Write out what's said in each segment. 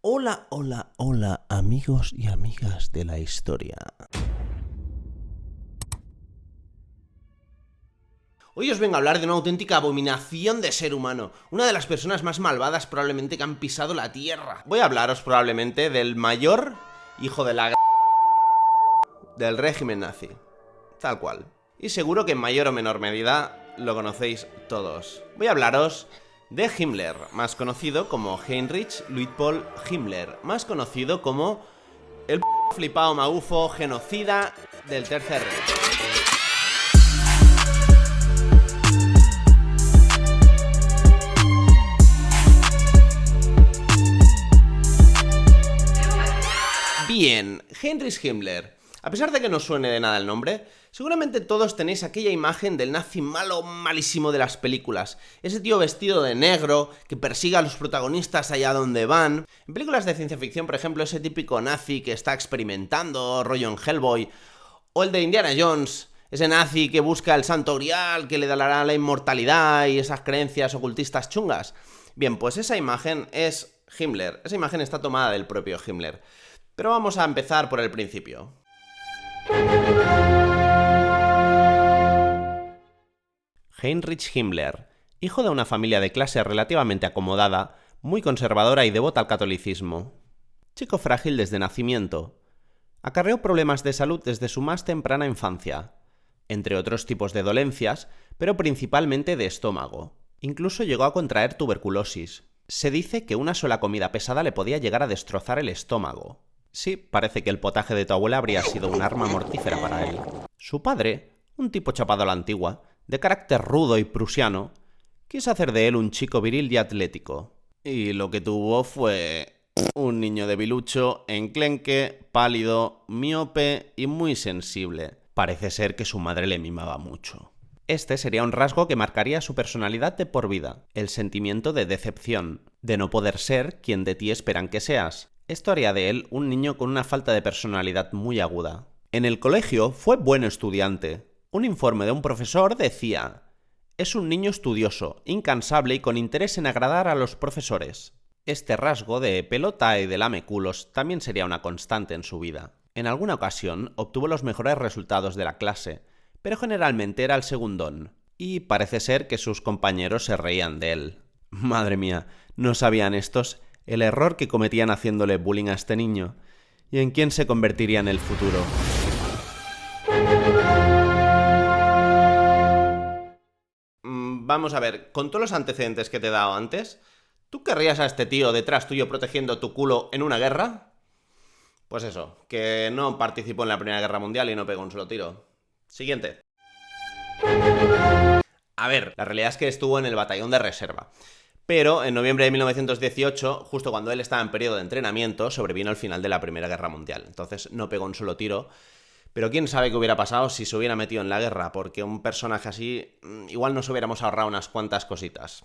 Hola, hola, hola, amigos y amigas de la historia. Hoy os vengo a hablar de una auténtica abominación de ser humano, una de las personas más malvadas probablemente que han pisado la tierra. Voy a hablaros probablemente del mayor hijo de la del régimen nazi, tal cual. Y seguro que en mayor o menor medida lo conocéis todos. Voy a hablaros de Himmler, más conocido como Heinrich Luitpold Himmler, más conocido como el flipao magufo genocida del Tercer Reich. Bien, Heinrich Himmler. A pesar de que no suene de nada el nombre, seguramente todos tenéis aquella imagen del nazi malo malísimo de las películas. Ese tío vestido de negro, que persigue a los protagonistas allá donde van. En películas de ciencia ficción, por ejemplo, ese típico nazi que está experimentando, rollo en Hellboy. O el de Indiana Jones, ese nazi que busca el santo grial, que le dará la inmortalidad y esas creencias ocultistas chungas. Bien, pues esa imagen es Himmler. Esa imagen está tomada del propio Himmler. Pero vamos a empezar por el principio. Heinrich Himmler, hijo de una familia de clase relativamente acomodada, muy conservadora y devota al catolicismo. Chico frágil desde nacimiento. Acarreó problemas de salud desde su más temprana infancia, entre otros tipos de dolencias, pero principalmente de estómago. Incluso llegó a contraer tuberculosis. Se dice que una sola comida pesada le podía llegar a destrozar el estómago. Sí, parece que el potaje de tu abuela habría sido un arma mortífera para él. Su padre, un tipo chapado a la antigua, de carácter rudo y prusiano, quiso hacer de él un chico viril y atlético. Y lo que tuvo fue un niño debilucho, enclenque, pálido, miope y muy sensible. Parece ser que su madre le mimaba mucho. Este sería un rasgo que marcaría su personalidad de por vida, el sentimiento de decepción, de no poder ser quien de ti esperan que seas. Esto haría de él un niño con una falta de personalidad muy aguda. En el colegio fue buen estudiante. Un informe de un profesor decía: es un niño estudioso, incansable y con interés en agradar a los profesores. Este rasgo de pelota y de lameculos también sería una constante en su vida. En alguna ocasión obtuvo los mejores resultados de la clase, pero generalmente era el segundón, y parece ser que sus compañeros se reían de él. Madre mía, ¿no sabían estos el error que cometían haciéndole bullying a este niño? ¿Y en quién se convertiría en el futuro? Vamos a ver, con todos los antecedentes que te he dado antes, ¿tú querrías a este tío detrás tuyo protegiendo tu culo en una guerra? Pues eso, que no participó en la Primera Guerra Mundial y no pegó un solo tiro. Siguiente. A ver, la realidad es que estuvo en el batallón de reserva. Pero en noviembre de 1918, justo cuando él estaba en periodo de entrenamiento, sobrevino el final de la Primera Guerra Mundial. Entonces no pegó un solo tiro. Pero quién sabe qué hubiera pasado si se hubiera metido en la guerra, porque un personaje así igual nos hubiéramos ahorrado unas cuantas cositas.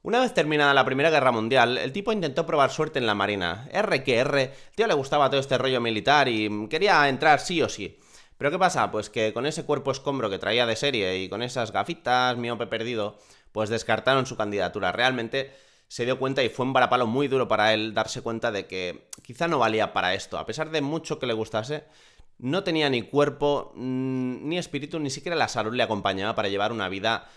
Una vez terminada la Primera Guerra Mundial, el tipo intentó probar suerte en la Marina. El tío le gustaba todo este rollo militar y quería entrar sí o sí. ¿Pero qué pasa? Pues que con ese cuerpo escombro que traía de serie y con esas gafitas, miope perdido, pues descartaron su candidatura. Realmente se dio cuenta y fue un varapalo muy duro para él darse cuenta de que quizá no valía para esto. A pesar de mucho que le gustase, no tenía ni cuerpo, ni espíritu, ni siquiera la salud le acompañaba para llevar una vida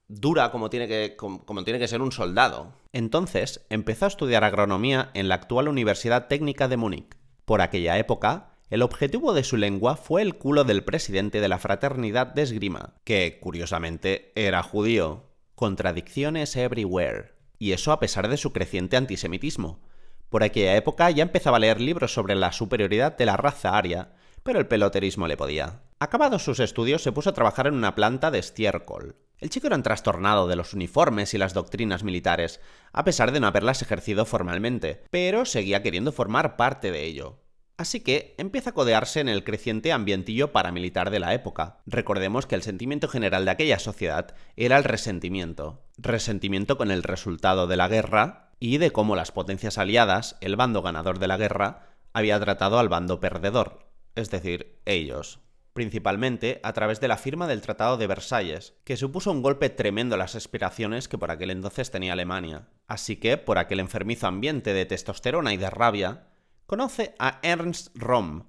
dura como tiene que ser un soldado. Entonces empezó a estudiar agronomía en la actual Universidad Técnica de Múnich. Por aquella época, el objetivo de su lengua fue el culo del presidente de la Fraternidad de Esgrima, que, curiosamente, era judío. Contradicciones everywhere. Y eso a pesar de su creciente antisemitismo. Por aquella época ya empezaba a leer libros sobre la superioridad de la raza aria, pero el peloterismo le podía. Acabados sus estudios, se puso a trabajar en una planta de estiércol. El chico era un trastornado de los uniformes y las doctrinas militares, a pesar de no haberlas ejercido formalmente, pero seguía queriendo formar parte de ello. Así que empieza a codearse en el creciente ambientillo paramilitar de la época. Recordemos que el sentimiento general de aquella sociedad era el resentimiento. Resentimiento con el resultado de la guerra y de cómo las potencias aliadas, el bando ganador de la guerra, había tratado al bando perdedor, es decir, ellos. principalmente a través de la firma del Tratado de Versalles, que supuso un golpe tremendo a las aspiraciones que por aquel entonces tenía Alemania. Así que, por aquel enfermizo ambiente de testosterona y de rabia, conoce a Ernst Röhm,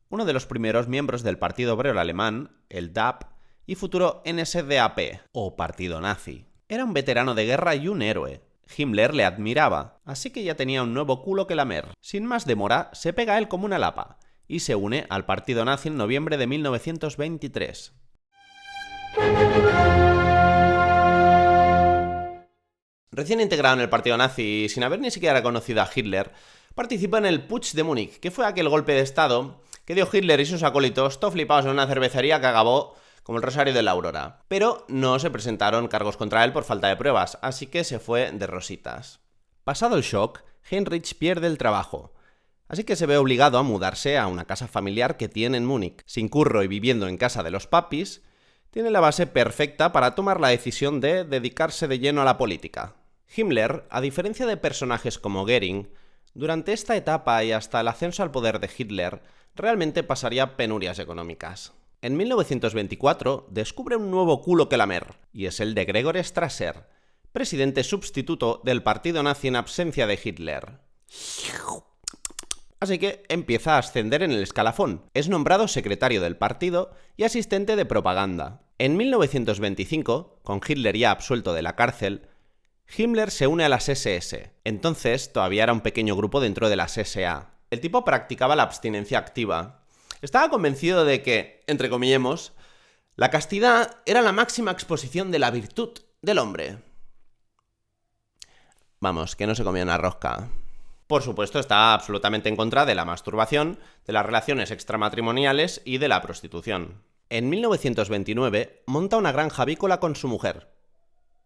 uno de los primeros miembros del Partido Obrero Alemán, el DAP, y futuro NSDAP, o Partido Nazi. Era un veterano de guerra y un héroe. Himmler le admiraba, así que ya tenía un nuevo culo que lamer. Sin más demora, se pega a él como una lapa, y se une al Partido Nazi en noviembre de 1923. Recién integrado en el Partido Nazi y sin haber ni siquiera conocido a Hitler, participa en el Putsch de Múnich, que fue aquel golpe de estado que dio Hitler y sus acólitos todo flipados en una cervecería que acabó como el Rosario de la Aurora. Pero no se presentaron cargos contra él por falta de pruebas, así que se fue de rositas. Pasado el shock, Heinrich pierde el trabajo, así que se ve obligado a mudarse a una casa familiar que tiene en Múnich. Sin curro y viviendo en casa de los papis, tiene la base perfecta para tomar la decisión de dedicarse de lleno a la política. Himmler, a diferencia de personajes como Göring, durante esta etapa y hasta el ascenso al poder de Hitler, realmente pasaría penurias económicas. En 1924 descubre un nuevo culo que lamer, y es el de Gregor Strasser, presidente sustituto del Partido Nazi en absencia de Hitler. Así que empieza a ascender en el escalafón. Es nombrado secretario del partido y asistente de propaganda. En 1925, con Hitler ya absuelto de la cárcel, Himmler se une a las SS. Entonces todavía era un pequeño grupo dentro de las SA. El tipo practicaba la abstinencia activa. Estaba convencido de que, entre comillemos, la castidad era la máxima exposición de la virtud del hombre. Vamos, que no se comía una rosca. Por supuesto, está absolutamente en contra de la masturbación, de las relaciones extramatrimoniales y de la prostitución. En 1929 monta una granja avícola con su mujer.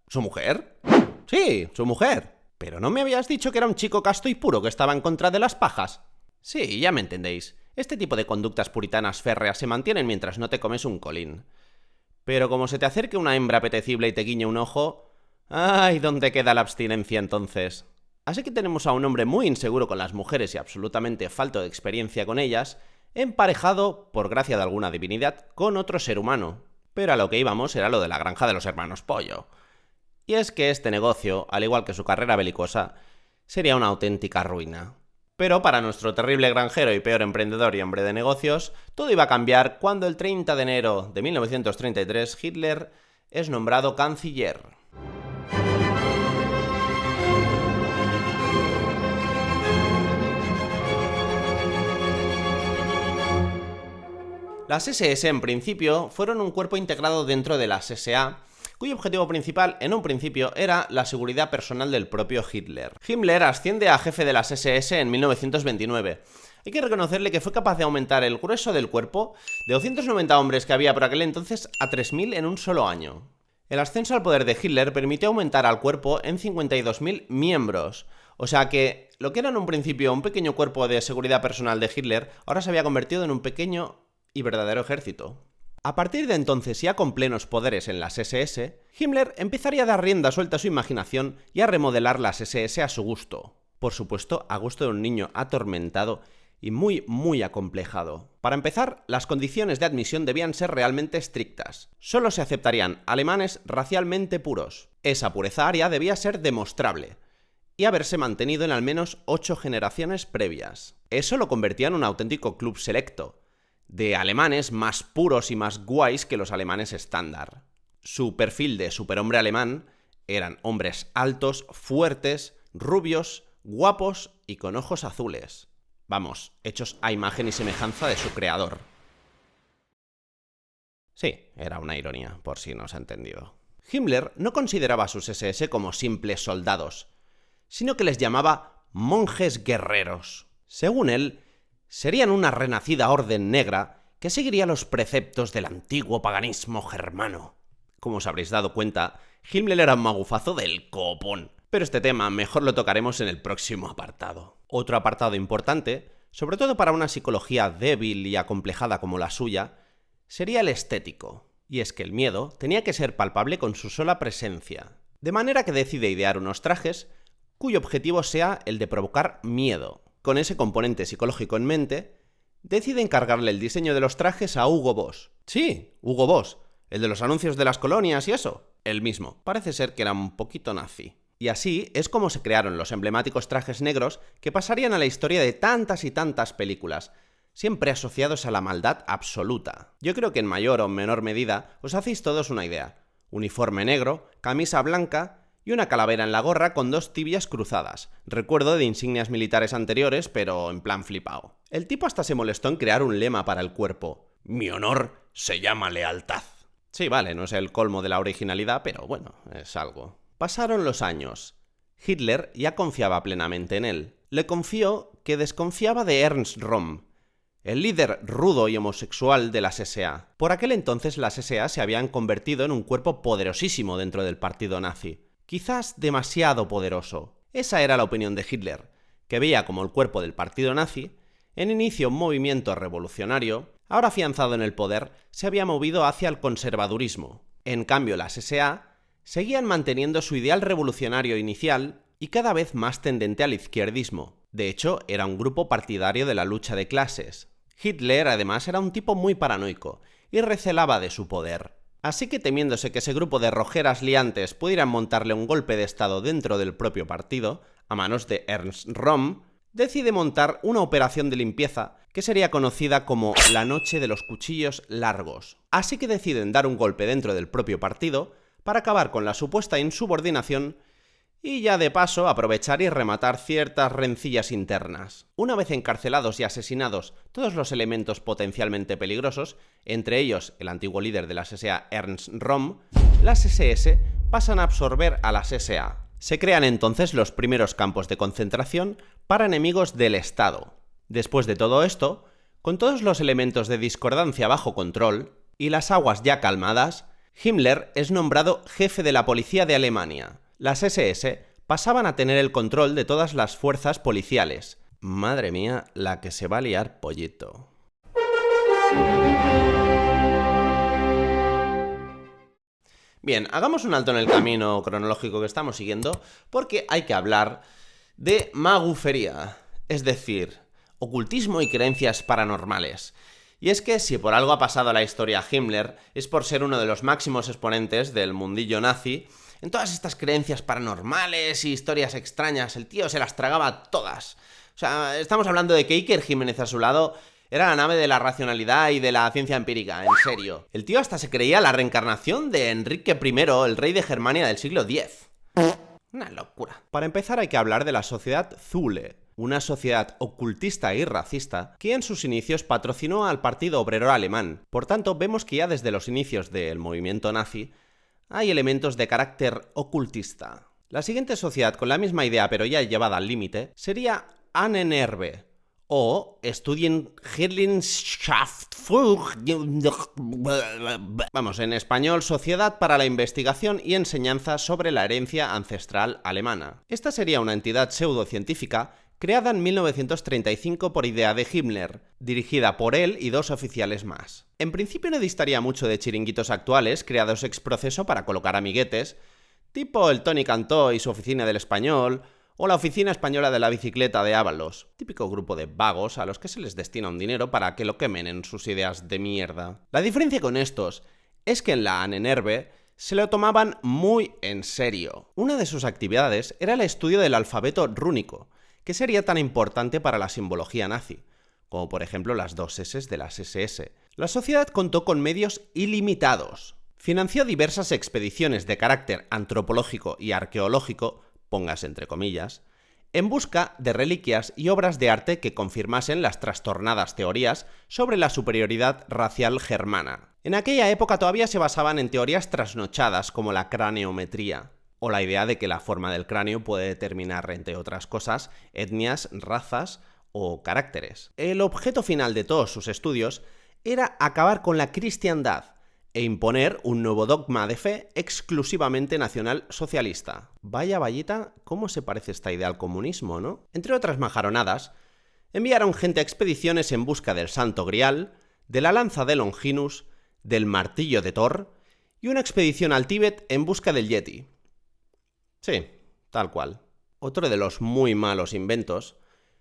¿Su mujer? Sí, su mujer. ¿Pero no me habías dicho que era un chico casto y puro que estaba en contra de las pajas? Sí, ya me entendéis. Este tipo de conductas puritanas férreas se mantienen mientras no te comes un colín. Pero como se te acerque una hembra apetecible y te guiñe un ojo... ¡Ay! ¿Dónde queda la abstinencia entonces? Así que tenemos a un hombre muy inseguro con las mujeres y absolutamente falto de experiencia con ellas, emparejado, por gracia de alguna divinidad, con otro ser humano. Pero a lo que íbamos era lo de la granja de los hermanos Pollo. Y es que este negocio, al igual que su carrera belicosa, sería una auténtica ruina. Pero para nuestro terrible granjero y peor emprendedor y hombre de negocios, todo iba a cambiar cuando el 30 de enero de 1933 Hitler es nombrado canciller. Las SS en principio fueron un cuerpo integrado dentro de las SA, cuyo objetivo principal en un principio era la seguridad personal del propio Hitler. Himmler asciende a jefe de las SS en 1929. Hay que reconocerle que fue capaz de aumentar el grueso del cuerpo de 290 hombres que había por aquel entonces a 3.000 en un solo año. El ascenso al poder de Hitler permitió aumentar al cuerpo en 52.000 miembros. O sea que lo que era en un principio un pequeño cuerpo de seguridad personal de Hitler, ahora se había convertido en un pequeño y verdadero ejército. A partir de entonces, ya con plenos poderes en las SS, Himmler empezaría a dar rienda suelta a su imaginación y a remodelar las SS a su gusto. Por supuesto, a gusto de un niño atormentado y muy acomplejado. Para empezar, las condiciones de admisión debían ser realmente estrictas. Solo se aceptarían alemanes racialmente puros. Esa pureza aria debía ser demostrable y haberse mantenido en al menos 8 generaciones previas. Eso lo convertía en un auténtico club selecto, de alemanes más puros y más guays que los alemanes estándar. Su perfil de superhombre alemán eran hombres altos, fuertes, rubios, guapos y con ojos azules. Vamos, hechos a imagen y semejanza de su creador. Sí, era una ironía, por si no se ha entendido. Himmler no consideraba a sus SS como simples soldados, sino que les llamaba monjes guerreros. Según él, serían una renacida orden negra que seguiría los preceptos del antiguo paganismo germano. Como os habréis dado cuenta, Himmler era un magufazo del copón. Pero este tema mejor lo tocaremos en el próximo apartado. Otro apartado importante, sobre todo para una psicología débil y acomplejada como la suya, sería el estético. Y es que el miedo tenía que ser palpable con su sola presencia. De manera que decide idear unos trajes cuyo objetivo sea el de provocar miedo. Con ese componente psicológico en mente, decide encargarle el diseño de los trajes a Hugo Boss. Sí, Hugo Boss, el de los anuncios de las colonias y eso. El mismo. Parece ser que era un poquito nazi. Y así es como se crearon los emblemáticos trajes negros que pasarían a la historia de tantas y tantas películas, siempre asociados a la maldad absoluta. Yo creo que en mayor o menor medida os hacéis todos una idea. Uniforme negro, camisa blanca y una calavera en la gorra con dos tibias cruzadas. Recuerdo de insignias militares anteriores, pero en plan flipao. El tipo hasta se molestó en crear un lema para el cuerpo. Mi honor se llama lealtad. Sí, vale, no es el colmo de la originalidad, pero bueno, es algo. Pasaron los años. Hitler ya confiaba plenamente en él. Le confió que desconfiaba de Ernst Röhm, el líder rudo y homosexual de las SA. Por aquel entonces las SA se habían convertido en un cuerpo poderosísimo dentro del partido nazi. Quizás demasiado poderoso. Esa era la opinión de Hitler, que veía como el cuerpo del partido nazi, en inicio un movimiento revolucionario, ahora afianzado en el poder, se había movido hacia el conservadurismo. En cambio, las SA seguían manteniendo su ideal revolucionario inicial y cada vez más tendente al izquierdismo. De hecho, era un grupo partidario de la lucha de clases. Hitler, además, era un tipo muy paranoico y recelaba de su poder. Así que, temiéndose que ese grupo de rojeras liantes pudieran montarle un golpe de estado dentro del propio partido, a manos de Ernst Röhm, decide montar una operación de limpieza que sería conocida como la Noche de los Cuchillos Largos. Así que deciden dar un golpe dentro del propio partido para acabar con la supuesta insubordinación y ya de paso aprovechar y rematar ciertas rencillas internas. Una vez encarcelados y asesinados todos los elementos potencialmente peligrosos, entre ellos el antiguo líder de las SA Ernst Röhm, las SS pasan a absorber a las SA. Se crean entonces los primeros campos de concentración para enemigos del Estado. Después de todo esto, con todos los elementos de discordancia bajo control y las aguas ya calmadas, Himmler es nombrado jefe de la policía de Alemania. Las SS pasaban a tener el control de todas las fuerzas policiales. Madre mía, la que se va a liar, pollito. Bien, hagamos un alto en el camino cronológico que estamos siguiendo, porque hay que hablar de magufería, es decir, ocultismo y creencias paranormales. Y es que si por algo ha pasado a la historia Himmler, es por ser uno de los máximos exponentes del mundillo nazi. En todas estas creencias paranormales y historias extrañas, el tío se las tragaba todas. O sea, estamos hablando de que Iker Jiménez a su lado era la nave de la racionalidad y de la ciencia empírica, en serio. El tío hasta se creía la reencarnación de Enrique I, el rey de Germania del siglo X. Una locura. Para empezar hay que hablar de la sociedad Thule, una sociedad ocultista y racista que en sus inicios patrocinó al Partido Obrero Alemán. Por tanto, vemos que ya desde los inicios del movimiento nazi hay elementos de carácter ocultista. La siguiente sociedad con la misma idea pero ya llevada al límite sería Ahnenerbe o Studiengesellschaft. Vamos, en español, Sociedad para la Investigación y Enseñanza sobre la Herencia Ancestral Alemana. Esta sería una entidad pseudocientífica creada en 1935 por idea de Himmler, dirigida por él y dos oficiales más. En principio no distaría mucho de chiringuitos actuales creados ex proceso para colocar amiguetes, tipo el Tony Cantó y su Oficina del Español, o la Oficina Española de la Bicicleta de Ábalos, típico grupo de vagos a los que se les destina un dinero para que lo quemen en sus ideas de mierda. La diferencia con estos es que en la Ahnenerbe se lo tomaban muy en serio. Una de sus actividades era el estudio del alfabeto rúnico, que sería tan importante para la simbología nazi, como por ejemplo las dos S de las SS. La sociedad contó con medios ilimitados. Financió diversas expediciones de carácter antropológico y arqueológico, póngase entre comillas, en busca de reliquias y obras de arte que confirmasen las trastornadas teorías sobre la superioridad racial germana. En aquella época todavía se basaban en teorías trasnochadas como la craneometría, o la idea de que la forma del cráneo puede determinar, entre otras cosas, etnias, razas o caracteres. El objeto final de todos sus estudios era acabar con la cristiandad e imponer un nuevo dogma de fe exclusivamente nacional socialista. Vaya vallita, cómo se parece esta idea al comunismo, ¿no? Entre otras majaronadas, enviaron gente a expediciones en busca del Santo Grial, de la lanza de Longinus, del martillo de Thor y una expedición al Tíbet en busca del Yeti. Sí, tal cual. Otro de los muy malos inventos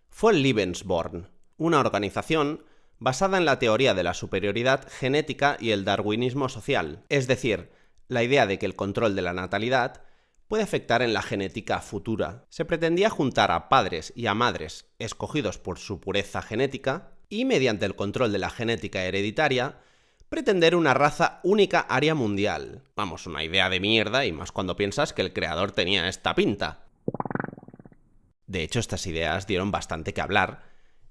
fue el Lebensborn, una organización basada en la teoría de la superioridad genética y el darwinismo social, es decir, la idea de que el control de la natalidad puede afectar en la genética futura. Se pretendía juntar a padres y a madres escogidos por su pureza genética y, mediante el control de la genética hereditaria, pretender una raza única aria mundial. Vamos, una idea de mierda, y más cuando piensas que el creador tenía esta pinta. De hecho, estas ideas dieron bastante que hablar,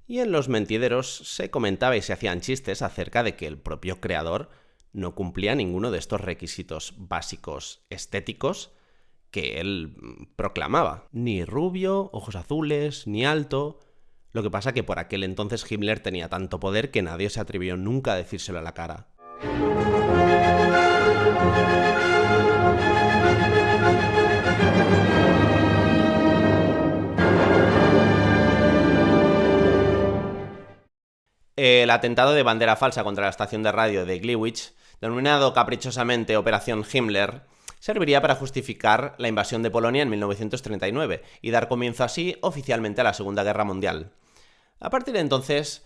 y en los mentideros se comentaba y se hacían chistes acerca de que el propio creador no cumplía ninguno de estos requisitos básicos estéticos que él proclamaba. Ni rubio, ojos azules, ni alto. Lo que pasa que por aquel entonces Himmler tenía tanto poder que nadie se atrevió nunca a decírselo a la cara. El atentado de bandera falsa contra la estación de radio de Gliwice, denominado caprichosamente Operación Himmler, serviría para justificar la invasión de Polonia en 1939 y dar comienzo así oficialmente a la Segunda Guerra Mundial. A partir de entonces,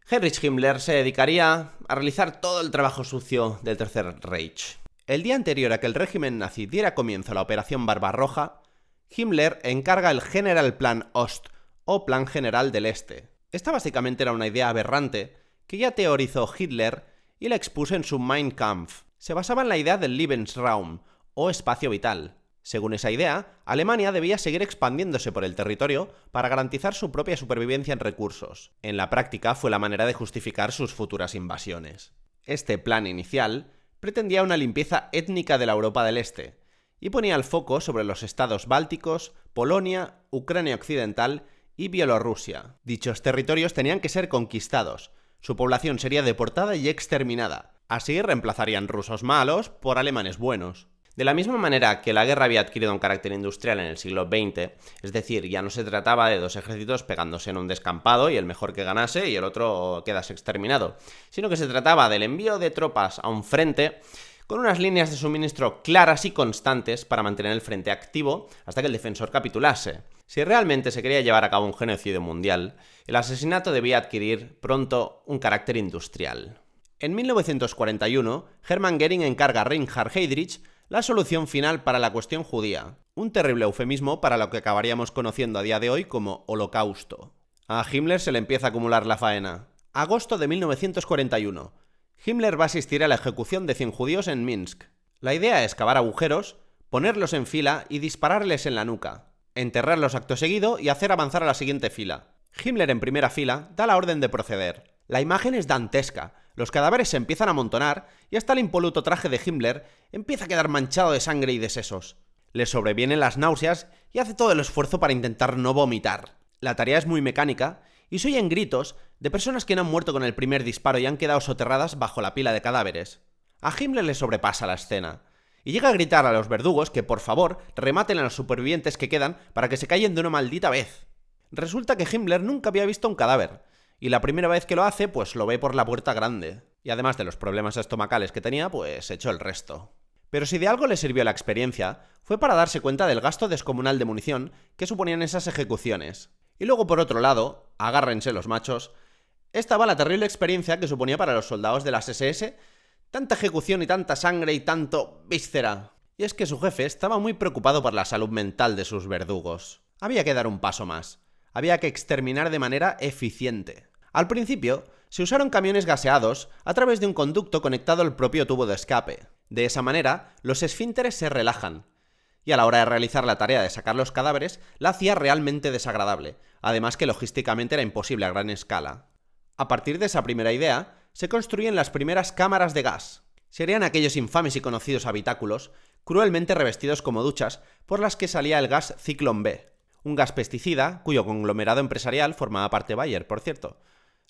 Heinrich Himmler se dedicaría a realizar todo el trabajo sucio del Tercer Reich. El día anterior a que el régimen nazi diera comienzo a la Operación Barbarroja, Himmler encarga el Generalplan Ost, o Plan General del Este. Esta básicamente era una idea aberrante que ya teorizó Hitler y la expuso en su Mein Kampf. Se basaba en la idea del Lebensraum, o espacio vital. Según esa idea, Alemania debía seguir expandiéndose por el territorio para garantizar su propia supervivencia en recursos. En la práctica fue la manera de justificar sus futuras invasiones. Este plan inicial pretendía una limpieza étnica de la Europa del Este y ponía el foco sobre los estados bálticos, Polonia, Ucrania Occidental y Bielorrusia. Dichos territorios tenían que ser conquistados, su población sería deportada y exterminada. Así reemplazarían rusos malos por alemanes buenos. De la misma manera que la guerra había adquirido un carácter industrial en el siglo XX, es decir, ya no se trataba de dos ejércitos pegándose en un descampado y el mejor que ganase y el otro quedase exterminado, sino que se trataba del envío de tropas a un frente con unas líneas de suministro claras y constantes para mantener el frente activo hasta que el defensor capitulase. Si realmente se quería llevar a cabo un genocidio mundial, el asesinato debía adquirir pronto un carácter industrial. En 1941, Hermann Göring encarga a Reinhard Heydrich la solución final para la cuestión judía, un terrible eufemismo para lo que acabaríamos conociendo a día de hoy como Holocausto. A Himmler se le empieza a acumular la faena. Agosto de 1941. Himmler va a asistir a la ejecución de 100 judíos en Minsk. La idea es cavar agujeros, ponerlos en fila y dispararles en la nuca, enterrarlos acto seguido y hacer avanzar a la siguiente fila. Himmler en primera fila da la orden de proceder. La imagen es dantesca, los cadáveres se empiezan a amontonar y hasta el impoluto traje de Himmler empieza a quedar manchado de sangre y de sesos. Le sobrevienen las náuseas y hace todo el esfuerzo para intentar no vomitar. La tarea es muy mecánica y se oyen gritos de personas que no han muerto con el primer disparo y han quedado soterradas bajo la pila de cadáveres. A Himmler le sobrepasa la escena y llega a gritar a los verdugos que por favor rematen a los supervivientes que quedan para que se callen de una maldita vez. Resulta que Himmler nunca había visto un cadáver, y la primera vez que lo hace, pues lo ve por la puerta grande. Y además de los problemas estomacales que tenía, pues echó el resto. Pero si de algo le sirvió la experiencia, fue para darse cuenta del gasto descomunal de munición que suponían esas ejecuciones. Y luego, por otro lado, agárrense los machos, estaba la terrible experiencia que suponía para los soldados de las SS tanta ejecución y tanta sangre y tanto víscera. Y es que su jefe estaba muy preocupado por la salud mental de sus verdugos. Había que dar un paso más. Había que exterminar de manera eficiente. Al principio, se usaron camiones gaseados a través de un conducto conectado al propio tubo de escape. De esa manera, los esfínteres se relajan. Y a la hora de realizar la tarea de sacar los cadáveres, la hacía realmente desagradable, además que logísticamente era imposible a gran escala. A partir de esa primera idea, se construyen las primeras cámaras de gas. Serían aquellos infames y conocidos habitáculos, cruelmente revestidos como duchas, por las que salía el gas Zyklon B, un gas pesticida cuyo conglomerado empresarial formaba parte Bayer, por cierto,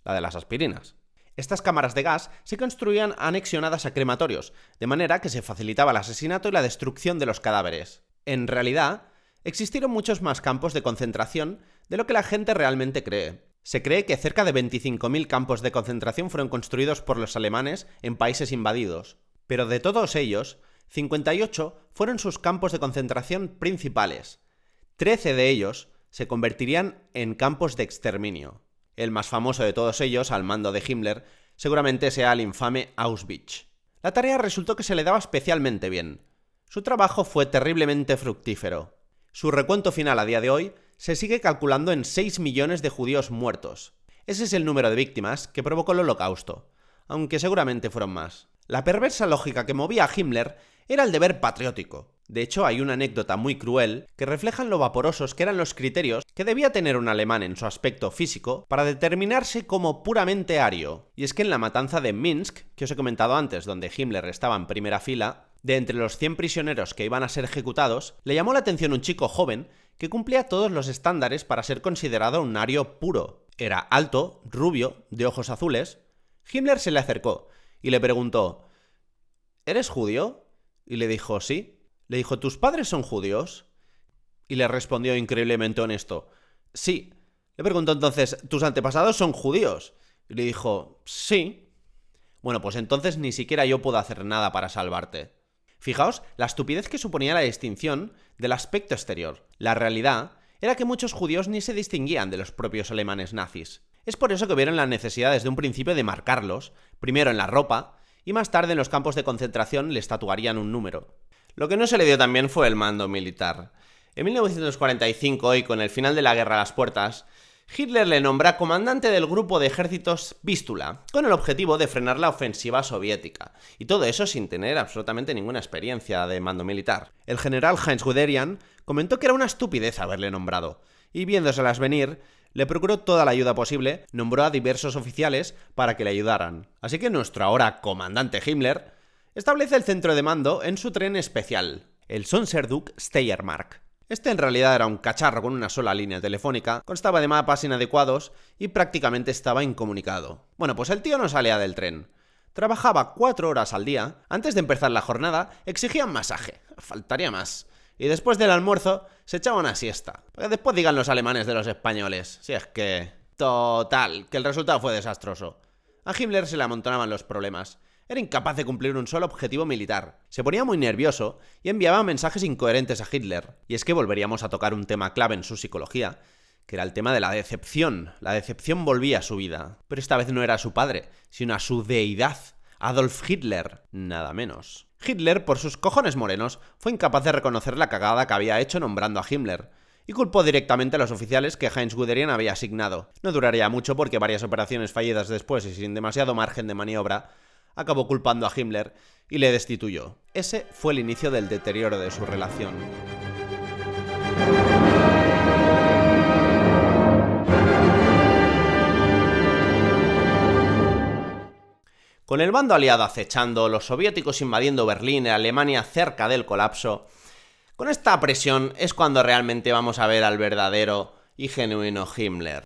la de las aspirinas. Estas cámaras de gas se construían anexionadas a crematorios, de manera que se facilitaba el asesinato y la destrucción de los cadáveres. En realidad, existieron muchos más campos de concentración de lo que la gente realmente cree. Se cree que cerca de 25.000 campos de concentración fueron construidos por los alemanes en países invadidos. Pero de todos ellos, 58 fueron sus campos de concentración principales. 13 de ellos se convertirían en campos de exterminio. El más famoso de todos ellos, al mando de Himmler, seguramente sea el infame Auschwitz. La tarea resultó que se le daba especialmente bien. Su trabajo fue terriblemente fructífero. Su recuento final a día de hoy se sigue calculando en 6 millones de judíos muertos. Ese es el número de víctimas que provocó el Holocausto, aunque seguramente fueron más. La perversa lógica que movía a Himmler era el deber patriótico. De hecho, hay una anécdota muy cruel que refleja lo vaporosos que eran los criterios que debía tener un alemán en su aspecto físico para determinarse como puramente ario. Y es que en la matanza de Minsk, que os he comentado antes, donde Himmler estaba en primera fila, de entre los 100 prisioneros que iban a ser ejecutados, le llamó la atención un chico joven que cumplía todos los estándares para ser considerado un ario puro. Era alto, rubio, de ojos azules. Himmler se le acercó y le preguntó: ¿eres judío? Y le dijo: sí. Le dijo: ¿tus padres son judíos? Y le respondió increíblemente honesto: sí. Le preguntó entonces: ¿tus antepasados son judíos? Y le dijo: sí. Bueno, pues entonces ni siquiera yo puedo hacer nada para salvarte. Fijaos la estupidez que suponía la distinción del aspecto exterior. La realidad era que muchos judíos ni se distinguían de los propios alemanes nazis. Es por eso que vieron la necesidad desde un principio de marcarlos, primero en la ropa, y más tarde en los campos de concentración les tatuarían un número. Lo que no se le dio también fue el mando militar. En 1945, y con el final de la guerra a las puertas, Hitler le nombra comandante del grupo de ejércitos Vístula, con el objetivo de frenar la ofensiva soviética, y todo eso sin tener absolutamente ninguna experiencia de mando militar. El general Heinz Guderian comentó que era una estupidez haberle nombrado, y viéndoselas venir, le procuró toda la ayuda posible, nombró a diversos oficiales para que le ayudaran. Así que nuestro ahora comandante Himmler establece el centro de mando en su tren especial, el Sonderzug Steiermark. Este en realidad era un cacharro con una sola línea telefónica, constaba de mapas inadecuados y prácticamente estaba incomunicado. Bueno, pues el tío no salía del tren. Trabajaba 4 horas al día, antes de empezar la jornada exigía un masaje, faltaría más. Y después del almuerzo se echaba una siesta, para que después digan los alemanes de los españoles. Si es que... Total, que el resultado fue desastroso. A Himmler se le amontonaban los problemas. Era incapaz de cumplir un solo objetivo militar. Se ponía muy nervioso y enviaba mensajes incoherentes a Hitler. Y es que volveríamos a tocar un tema clave en su psicología, que era el tema de la decepción. La decepción volvía a su vida. Pero esta vez no era a su padre, sino a su deidad, Adolf Hitler, nada menos. Hitler, por sus cojones morenos, fue incapaz de reconocer la cagada que había hecho nombrando a Himmler, y culpó directamente a los oficiales que Heinz Guderian había asignado. No duraría mucho porque varias operaciones fallidas después y sin demasiado margen de maniobra, acabó culpando a Himmler y le destituyó. Ese fue el inicio del deterioro de su relación. Con el bando aliado acechando, los soviéticos invadiendo Berlín y Alemania cerca del colapso, con esta presión es cuando realmente vamos a ver al verdadero y genuino Himmler.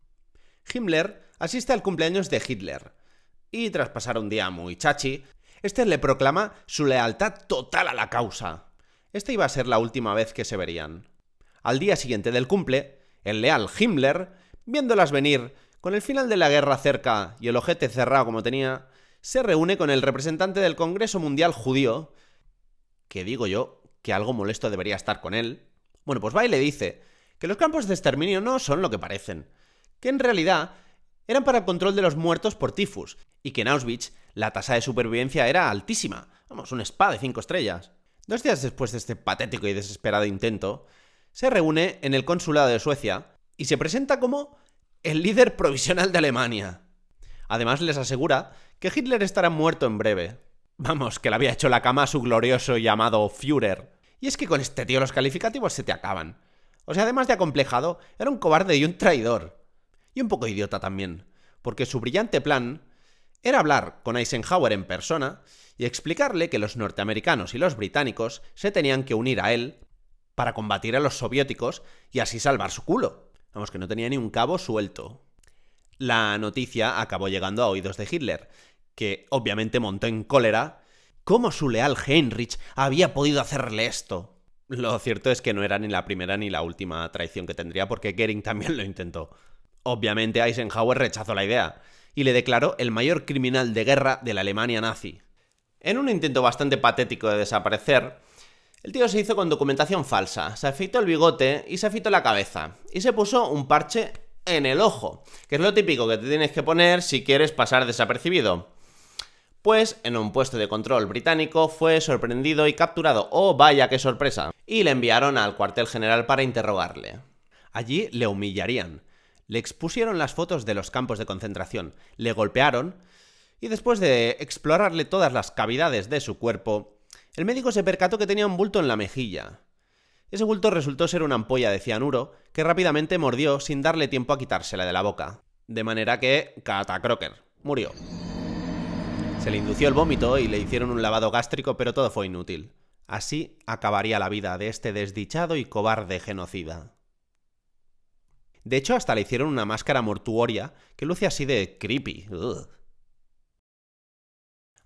Himmler asiste al cumpleaños de Hitler, y tras pasar un día muy chachi, este le proclama su lealtad total a la causa. Esta iba a ser la última vez que se verían. Al día siguiente del cumple, el leal Himmler, viéndolas venir, con el final de la guerra cerca y el ojete cerrado como tenía, se reúne con el representante del Congreso Mundial Judío, que digo yo que algo molesto debería estar con él. Bueno, pues va y le dice que los campos de exterminio no son lo que parecen, que en realidad eran para el control de los muertos por tifus, y que en Auschwitz la tasa de supervivencia era altísima, vamos, un spa de 5 estrellas. 2 días después de este patético y desesperado intento, se reúne en el consulado de Suecia y se presenta como el líder provisional de Alemania. Además les asegura que Hitler estará muerto en breve. Vamos, que le había hecho la cama a su glorioso llamado Führer. Y es que con este tío los calificativos se te acaban. O sea, además de acomplejado, era un cobarde y un traidor. Y un poco idiota también, porque su brillante plan era hablar con Eisenhower en persona y explicarle que los norteamericanos y los británicos se tenían que unir a él para combatir a los soviéticos y así salvar su culo. Vamos, que no tenía ni un cabo suelto. La noticia acabó llegando a oídos de Hitler, que obviamente montó en cólera. ¿Cómo su leal Heinrich había podido hacerle esto? Lo cierto es que no era ni la primera ni la última traición que tendría, porque Goering también lo intentó. Obviamente Eisenhower rechazó la idea y le declaró el mayor criminal de guerra de la Alemania nazi. En un intento bastante patético de desaparecer, el tío se hizo con documentación falsa, se afeitó el bigote y se afeitó la cabeza, y se puso un parche en el ojo, que es lo típico que te tienes que poner si quieres pasar desapercibido. Pues en un puesto de control británico fue sorprendido y capturado, ¡oh vaya qué sorpresa!, y le enviaron al cuartel general para interrogarle. Allí le humillarían, le expusieron las fotos de los campos de concentración, le golpearon y después de explorarle todas las cavidades de su cuerpo, el médico se percató que tenía un bulto en la mejilla. Ese bulto resultó ser una ampolla de cianuro que rápidamente mordió sin darle tiempo a quitársela de la boca. De manera que, catacroker, murió. Se le indució el vómito y le hicieron un lavado gástrico, pero todo fue inútil. Así acabaría la vida de este desdichado y cobarde genocida. De hecho, hasta le hicieron una máscara mortuoria que luce así de creepy. Ugh.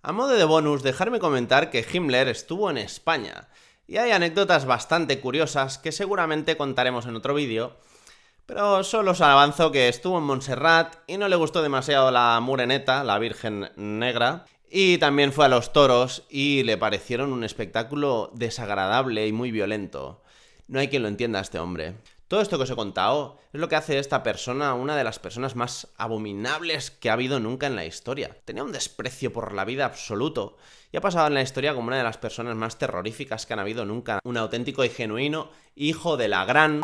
A modo de bonus, dejarme comentar que Himmler estuvo en España, y hay anécdotas bastante curiosas que seguramente contaremos en otro vídeo, pero solo os avanzo que estuvo en Montserrat y no le gustó demasiado la Moreneta, la Virgen Negra, y también fue a los toros y le parecieron un espectáculo desagradable y muy violento. No hay quien lo entienda a este hombre. Todo esto que os he contado es lo que hace de esta persona una de las personas más abominables que ha habido nunca en la historia. Tenía un desprecio por la vida absoluto y ha pasado en la historia como una de las personas más terroríficas que han habido nunca. Un auténtico y genuino hijo de la gran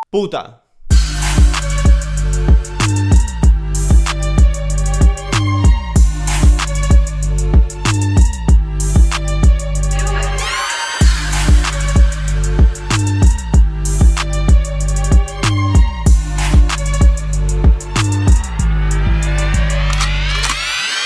puta.